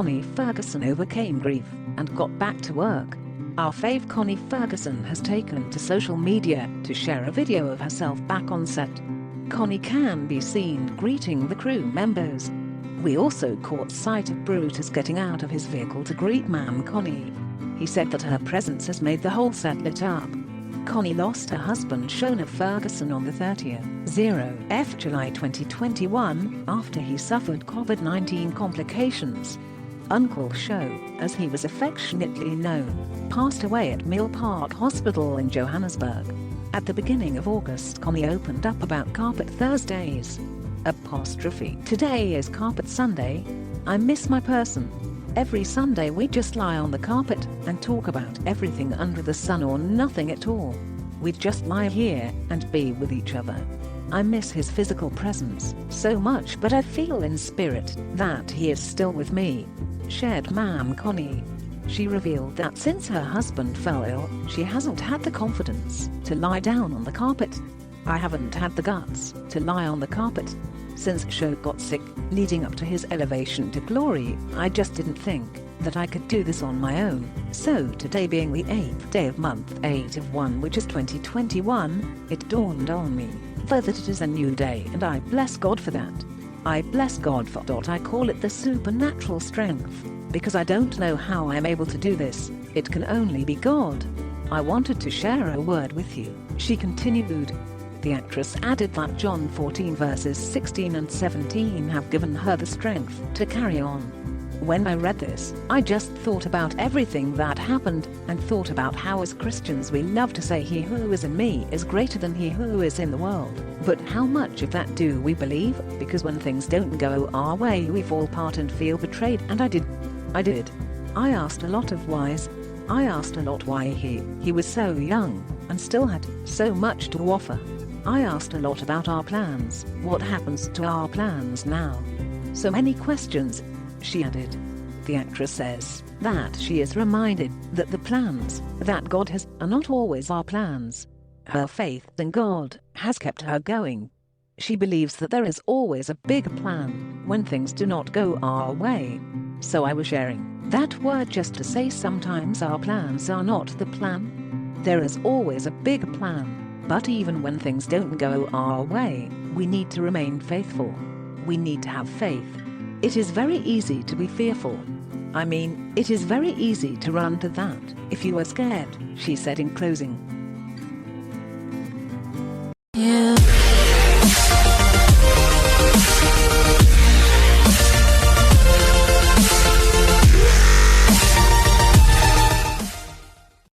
Connie Ferguson overcame grief and got back to work. Our fave Connie Ferguson has taken to social media to share a video of herself back on set. Connie can be seen greeting the crew members. We also caught sight of Brutus getting out of his vehicle to greet Ma'am Connie. He said that her presence has made the whole set lit up. Connie lost her husband Shona Ferguson on the 30th July 2021 after he suffered COVID-19 complications. Uncle Sho, as he was affectionately known, passed away at Mill Park Hospital in Johannesburg. At the beginning of August, Connie opened up about Carpet Thursdays. Today is Carpet Sunday. I miss my person. Every Sunday we just lie on the carpet and talk about everything under the sun or nothing at all. We'd just lie here and be with each other. I miss his physical presence so much, but I feel in spirit that he is still with me, shared Ma'am Connie. She revealed that since her husband fell ill, she hasn't had the confidence to lie down on the carpet. I haven't had the guts to lie on the carpet. Since Sho got sick, leading up to his elevation to glory, I just didn't think that I could do this on my own. So today being the 8th day of month 8 of 1, which is 2021, it dawned on me that it is a new day, and I bless God for that. I bless God for I call it the supernatural strength, because I don't know how I'm able to do this. It can only be God. I wanted to share a word with you, she continued. The actress added that John 14 verses 16 and 17 have given her the strength to carry on. When I read this, I just thought about everything that happened and thought about how as Christians we love to say he who is in me is greater than he who is in the world. But how much of that do we believe? Because when things don't go our way we fall apart and feel betrayed, and I did. I asked a lot of whys. I asked a lot why he was so young and still had so much to offer. I asked a lot about our plans, what happens to our plans now. So many questions, she added. The actress says that she is reminded that the plans that God has are not always our plans. Her faith in God has kept her going. She believes that there is always a big plan when things do not go our way. So I was sharing that word just to say sometimes our plans are not the plan. There is always a big plan. But even when things don't go our way, we need to remain faithful. We need to have faith. It is very easy to be fearful. I mean, it is very easy to run to that if you are scared, she said in closing.